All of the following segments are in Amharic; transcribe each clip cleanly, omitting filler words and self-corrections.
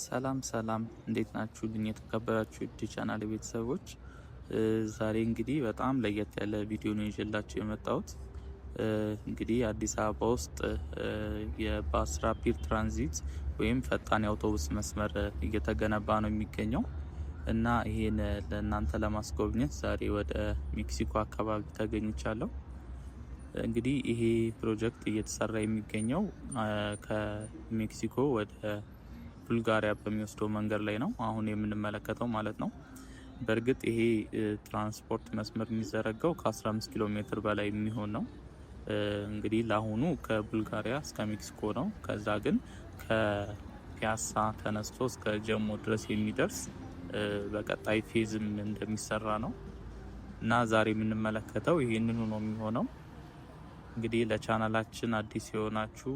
ሰላም ሰላም እንዴት ናችሁ? የተከበራችሁ ቻናል ቤተሰቦች ዛሬ እንግዲህ በጣም ለየት ያለ ቪዲዮ ነው ይዤላችሁ የመጣሁት። እንግዲህ አዲስ አበባ ውስጥ የባስ ራፒድ ትራንዚት ወይም ፈጣን የአውቶቡስ መስመር እየተገነባ ነው የሚገኘው እና ይሄን ለእናንተ ለማስጎብኘት ዛሬ ወደ ሜክሲኮ አካባቢ ተገኝቻለሁ። እንግዲህ ይሄ ፕሮጀክት እየተሰራ የሚገኘው ከሜክሲኮ ወደ ቡልጋሪያ በሚወስደው መንገድ ላይ ነው አሁን የምንመለከተው ማለት ነው። በእርግጥ ይሄ ትራንስፖርት መስመር የሚዘረጋው ከ15 ኪሎ ሜትር በላይ የሚሆን ነው። እንግዲህ ለአሁኑ ከቡልጋሪያ እስከ ሜክሲኮ ነው። ከዛ ግን ከፒያሳ ተነስቶ እስከ ጀሞ ድረስ የሚደርስ በቀጣይ ፌዝም እንደሚሰራ ነው እና ዛሬ የምንመለከተው ይህንኑ ነው የሚሆነው። እንግዲህ ለቻናላችን አዲስ የሆናችሁ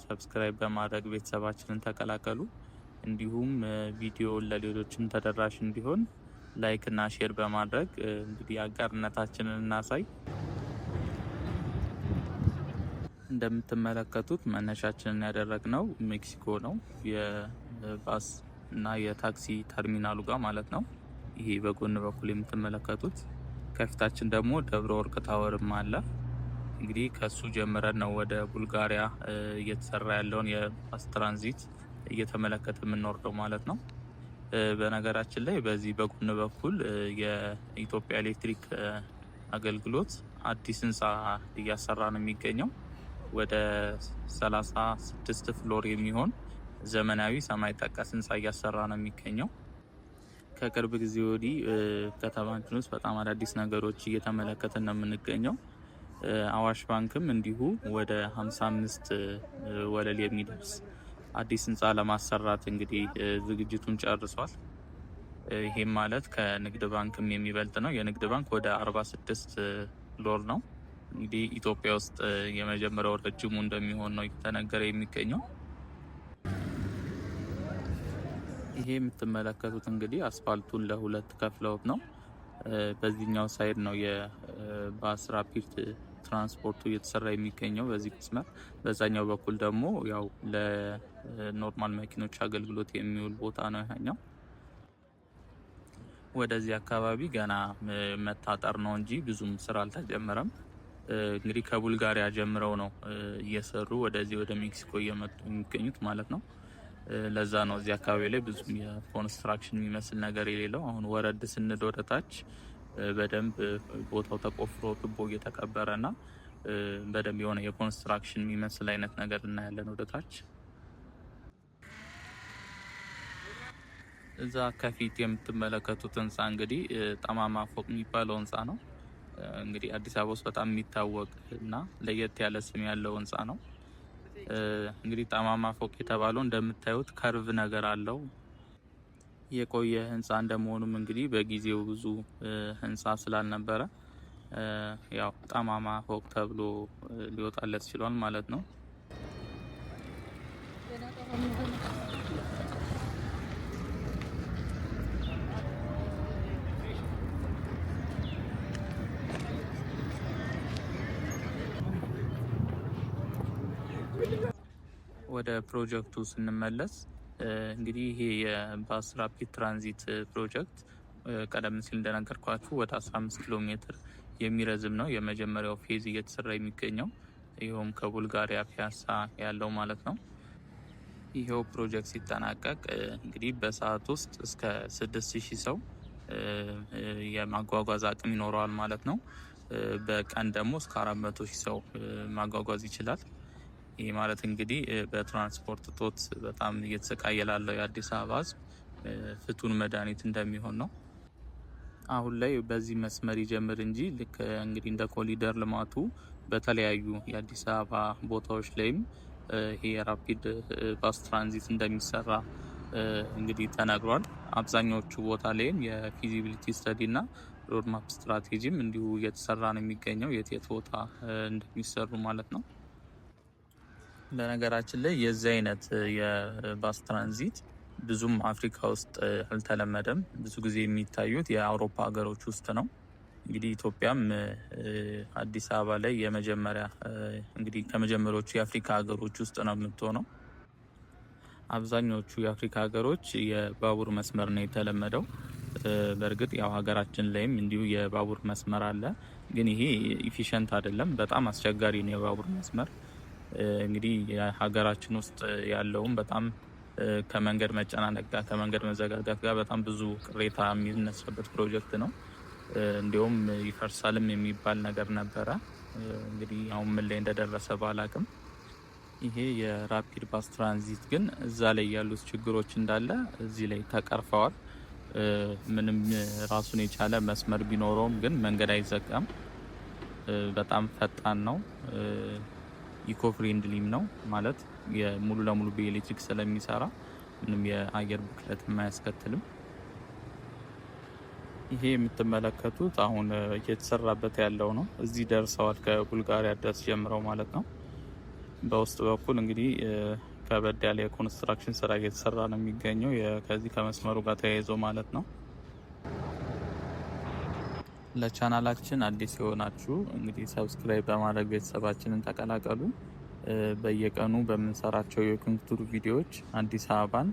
ሰብስክራይብ በማድረግ ቤተሰባችንን ተቀላቀሉ። እንዲሁም ቪዲዮውን ለሌሎችም ተደራሽ እንዲሆን ላይክ እና ሼር በማድረግ እንግዲህ አጋርነታችንን እናሳይ። እንደምትመለከቱት መነሻችንን ያደረግነው ሜክሲኮ ነው፣ የባስ እና የታክሲ ተርሚናሉ ጋር ማለት ነው። ይሄ በጎን በኩል የምትመለከቱት፣ ከፊታችን ደግሞ ደብረ ወርቅ ታወርም አለ። እንግዲህ ከሱ ጀምረን ነው ወደ ቡልጋሪያ እየተሰራ ያለውን የባስ ትራንዚት እየተመለከተ የምንወርደው ማለት ነው። በነገራችን ላይ በዚህ በጎን በኩል የኢትዮጵያ ኤሌክትሪክ አገልግሎት አዲስ ህንፃ እያሰራ ነው የሚገኘው። ወደ 36 ፍሎር የሚሆን ዘመናዊ ሰማይ ጠቀስ ህንፃ እያሰራ ነው የሚገኘው። ከቅርብ ጊዜ ወዲህ ከተማችን ውስጥ በጣም አዳዲስ ነገሮች እየተመለከትን ነው የምንገኘው። አዋሽ ባንክም እንዲሁ ወደ 55 ወለል የሚደርስ አዲስ ህንፃ ለማሰራት እንግዲህ ዝግጅቱን ጨርሷል። ይሄም ማለት ከንግድ ባንክም የሚበልጥ ነው። የንግድ ባንክ ወደ 46 ፍሎር ነው። እንግዲህ ኢትዮጵያ ውስጥ የመጀመሪያው ረጅሙ እንደሚሆን ነው እየተነገረ የሚገኘው። ይሄ የምትመለከቱት እንግዲህ አስፋልቱን ለሁለት ከፍለውት ነው። በዚህኛው ሳይድ ነው የባስ ራፒድ ትራንስፖርቱ እየተሰራ የሚገኘው በዚህ መስመር። በዛኛው በኩል ደግሞ ያው ለኖርማል መኪኖች አገልግሎት የሚውል ቦታ ነው ያኛው። ወደዚህ አካባቢ ገና መታጠር ነው እንጂ ብዙም ስራ አልተጀመረም። እንግዲህ ከቡልጋሪያ ጀምረው ነው እየሰሩ ወደዚህ ወደ ሜክሲኮ እየመጡ የሚገኙት ማለት ነው። ለዛ ነው እዚህ አካባቢ ላይ ብዙም የኮንስትራክሽን የሚመስል ነገር የሌለው። አሁን ወረድ ስንል ወደ ታች በደንብ ቦታው ተቆፍሮ ቱቦ እየተቀበረና በደንብ የሆነ የኮንስትራክሽን የሚመስል አይነት ነገር እናያለን ወደ ታች። እዛ ከፊት የምትመለከቱት ህንፃ እንግዲህ ጠማማ ፎቅ የሚባለው ህንፃ ነው። እንግዲህ አዲስ አበባ ውስጥ በጣም የሚታወቅ እና ለየት ያለ ስም ያለው ህንፃ ነው። እንግዲህ ጠማማ ፎቅ የተባለው እንደምታዩት ከርቭ ነገር አለው። የቆየ ህንፃ እንደመሆኑም እንግዲህ በጊዜው ብዙ ህንፃ ስላልነበረ ያው ጠማማ ፎቅ ተብሎ ሊወጣለት ችሏል ማለት ነው። ወደ ፕሮጀክቱ ስንመለስ እንግዲህ ይሄ የባስ ራፒድ ትራንዚት ፕሮጀክት ቀደም ሲል እንደነገርኳችሁ ወደ 15 ኪሎ ሜትር የሚረዝም ነው። የመጀመሪያው ፌዝ እየተሰራ የሚገኘው ይኸውም ከቡልጋሪያ ፒያሳ ያለው ማለት ነው። ይሄው ፕሮጀክት ሲጠናቀቅ እንግዲህ በሰዓት ውስጥ እስከ 6000 ሰው የማጓጓዝ አቅም ይኖረዋል ማለት ነው። በቀን ደግሞ እስከ 400,000 ሰው ማጓጓዝ ይችላል። ይህ ማለት እንግዲህ በትራንስፖርት እጦት በጣም እየተሰቃየ ላለው የአዲስ አበባ ሕዝብ ፍቱን መድኃኒት እንደሚሆን ነው። አሁን ላይ በዚህ መስመር ይጀምር እንጂ ልክ እንግዲህ እንደ ኮሊደር ልማቱ በተለያዩ የአዲስ አበባ ቦታዎች ላይም ይሄ የራፒድ ባስ ትራንዚት እንደሚሰራ እንግዲህ ተነግሯል። አብዛኛዎቹ ቦታ ላይም የፊዚቢሊቲ ስተዲ እና ሮድማፕ ስትራቴጂም እንዲሁ እየተሰራ ነው የሚገኘው የት ቦታ እንደሚሰሩ ማለት ነው። በነገራችን ላይ የዚህ አይነት የባስ ትራንዚት ብዙም አፍሪካ ውስጥ አልተለመደም። ብዙ ጊዜ የሚታዩት የአውሮፓ ሀገሮች ውስጥ ነው። እንግዲህ ኢትዮጵያም አዲስ አበባ ላይ የመጀመሪያ እንግዲህ ከመጀመሪያዎቹ የአፍሪካ ሀገሮች ውስጥ ነው የምትሆነው። አብዛኞቹ የአፍሪካ ሀገሮች የባቡር መስመር ነው የተለመደው። በእርግጥ ያው ሀገራችን ላይም እንዲሁ የባቡር መስመር አለ፣ ግን ይሄ ኢፊሸንት አይደለም። በጣም አስቸጋሪ ነው የባቡር መስመር። እንግዲህ የሀገራችን ውስጥ ያለውም በጣም ከመንገድ መጨናነቅ ጋር ከመንገድ መዘጋጋት ጋር በጣም ብዙ ቅሬታ የሚነሳበት ፕሮጀክት ነው። እንዲሁም ይፈርሳልም የሚባል ነገር ነበረ። እንግዲህ አሁን ምን ላይ እንደደረሰ ባላቅም ይሄ የራፒድ ባስ ትራንዚት ግን እዛ ላይ ያሉት ችግሮች እንዳለ እዚህ ላይ ተቀርፈዋል። ምንም ራሱን የቻለ መስመር ቢኖረውም ግን መንገድ አይዘጋም። በጣም ፈጣን ነው። ኢኮ ፍሬንድሊም ነው ማለት ሙሉ ለሙሉ በኤሌክትሪክ ስለሚሰራ ምንም የአየር ብክለት አያስከትልም። ይሄ የምትመለከቱት አሁን እየተሰራበት ያለው ነው። እዚህ ደርሰዋል፣ ከቡልጋሪያ ድረስ ጀምረው ማለት ነው። በውስጥ በኩል እንግዲህ ከበድ ያለ የኮንስትራክሽን ስራ እየተሰራ ነው የሚገኘው ከዚህ ከመስመሩ ጋር ተያይዞ ማለት ነው። ለቻናላችን አዲስ የሆናችሁ እንግዲህ ሰብስክራይብ በማድረግ ቤተሰባችንን ተቀላቀሉ። በየቀኑ በምንሰራቸው የኮንቱር ቪዲዮዎች አዲስ አበባን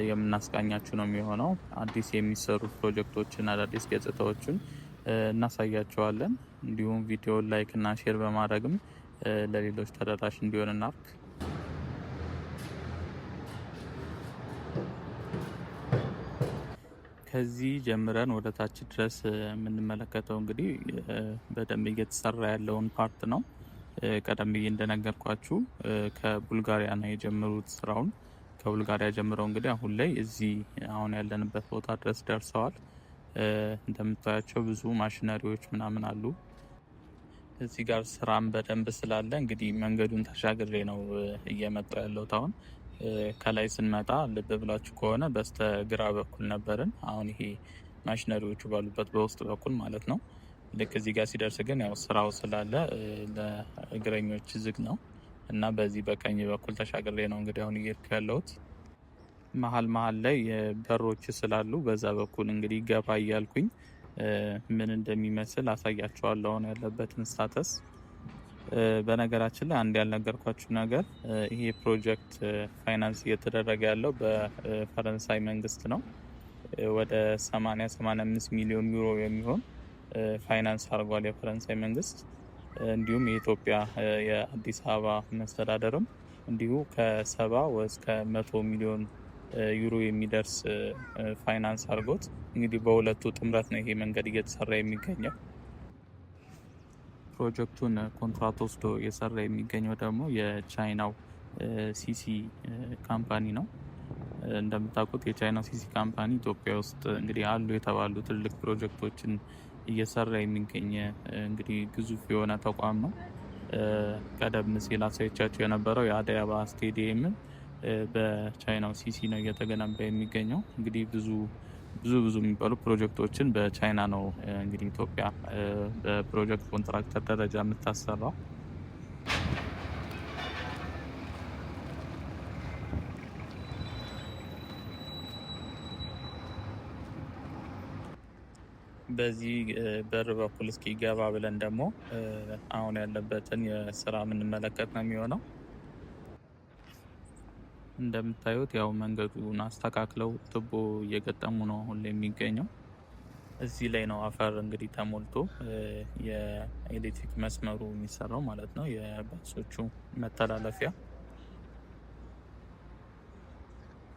የምናስቃኛችሁ ነው የሚሆነው። አዲስ የሚሰሩ ፕሮጀክቶችን፣ አዳዲስ ገጽታዎችን እናሳያቸዋለን። እንዲሁም ቪዲዮ ላይክ እና ሼር በማድረግም ለሌሎች ተደራሽ እንዲሆን እናርግ። ከዚህ ጀምረን ወደ ታች ድረስ የምንመለከተው እንግዲህ በደንብ እየተሰራ ያለውን ፓርት ነው። ቀደም ብዬ እንደነገርኳችሁ ከቡልጋሪያ ነው የጀመሩት ስራውን። ከቡልጋሪያ ጀምረው እንግዲህ አሁን ላይ እዚህ አሁን ያለንበት ቦታ ድረስ ደርሰዋል። እንደምታያቸው ብዙ ማሽነሪዎች ምናምን አሉ። እዚህ ጋር ስራም በደንብ ስላለ እንግዲህ መንገዱን ተሻግሬ ነው እየመጣው ያለሁት። አሁን ከላይ ስንመጣ ልብ ብላችሁ ከሆነ በስተ ግራ በኩል ነበርን። አሁን ይሄ ማሽነሪዎቹ ባሉበት በውስጥ በኩል ማለት ነው። ልክ እዚህ ጋር ሲደርስ ግን ያው ስራው ስላለ ለእግረኞች ዝግ ነው እና በዚህ በቀኝ በኩል ተሻግሬ ነው እንግዲህ አሁን እየሄድኩ ያለሁት። መሀል ላይ በሮች ስላሉ በዛ በኩል እንግዲህ ገባ እያልኩኝ ምን እንደሚመስል አሳያችኋለሁ አሁን ያለበትን ስታተስ። በነገራችን ላይ አንድ ያልነገርኳችሁ ነገር ይሄ ፕሮጀክት ፋይናንስ እየተደረገ ያለው በፈረንሳይ መንግስት ነው። ወደ 85 ሚሊዮን ዩሮ የሚሆን ፋይናንስ አድርጓል የፈረንሳይ መንግስት። እንዲሁም የኢትዮጵያ የአዲስ አበባ መስተዳደርም እንዲሁ ከ70 እስከ 100 ሚሊዮን ዩሮ የሚደርስ ፋይናንስ አድርጎት እንግዲህ በሁለቱ ጥምረት ነው ይሄ መንገድ እየተሰራ የሚገኘው። ፕሮጀክቱን ኮንትራት ወስዶ እየሰራ የሚገኘው ደግሞ የቻይናው ሲሲ ካምፓኒ ነው። እንደምታውቁት የቻይናው ሲሲ ካምፓኒ ኢትዮጵያ ውስጥ እንግዲህ አሉ የተባሉ ትልቅ ፕሮጀክቶችን እየሰራ የሚገኝ እንግዲህ ግዙፍ የሆነ ተቋም ነው። ቀደም ሲል አሳይቻቸው የነበረው የአዲስ አበባ ስቴዲየምን በቻይናው ሲሲ ነው እየተገነባ የሚገኘው። እንግዲህ ብዙ የሚባሉ ፕሮጀክቶችን በቻይና ነው እንግዲህ ኢትዮጵያ በፕሮጀክት ኮንትራክተር ደረጃ የምታሰራው። በዚህ በር በኩል እስኪ ገባ ብለን ደግሞ አሁን ያለበትን የስራ የምንመለከት ነው የሚሆነው። እንደምታዩት ያው መንገዱን አስተካክለው ቱቦ እየገጠሙ ነው አሁን ላይ የሚገኘው። እዚህ ላይ ነው አፈር እንግዲህ ተሞልቶ የኤሌክትሪክ መስመሩ የሚሰራው ማለት ነው፣ የባሶቹ መተላለፊያ።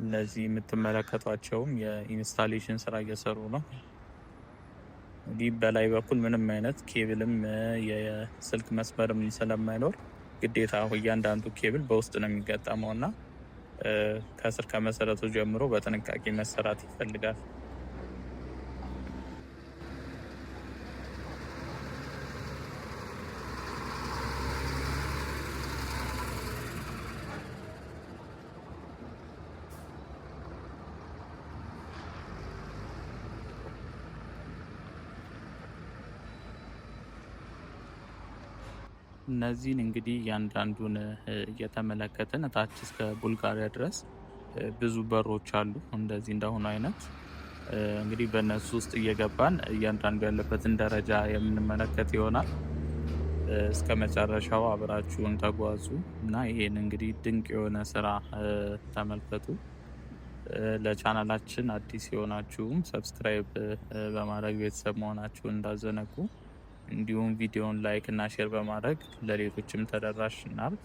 እነዚህ የምትመለከቷቸውም የኢንስታሌሽን ስራ እየሰሩ ነው። እንዲህ በላይ በኩል ምንም አይነት ኬብልም የስልክ መስመርም ስለማይኖር ግዴታ እያንዳንዱ ኬብል በውስጥ ነው የሚገጠመው እና ከስር ከመሰረቱ ጀምሮ በጥንቃቄ መሰራት ይፈልጋል። እነዚህን እንግዲህ እያንዳንዱን እየተመለከትን ታች እስከ ቡልጋሪያ ድረስ ብዙ በሮች አሉ እንደዚህ እንደሆኑ አይነት። እንግዲህ በእነሱ ውስጥ እየገባን እያንዳንዱ ያለበትን ደረጃ የምንመለከት ይሆናል። እስከ መጨረሻው አብራችሁን ተጓዙ እና ይሄን እንግዲህ ድንቅ የሆነ ስራ ተመልከቱ። ለቻናላችን አዲስ የሆናችሁም ሰብስክራይብ በማድረግ ቤተሰብ መሆናችሁን እንዳዘነጉ፣ እንዲሁም ቪዲዮውን ላይክ እና ሼር በማድረግ ለሌሎችም ተደራሽ እናርግ።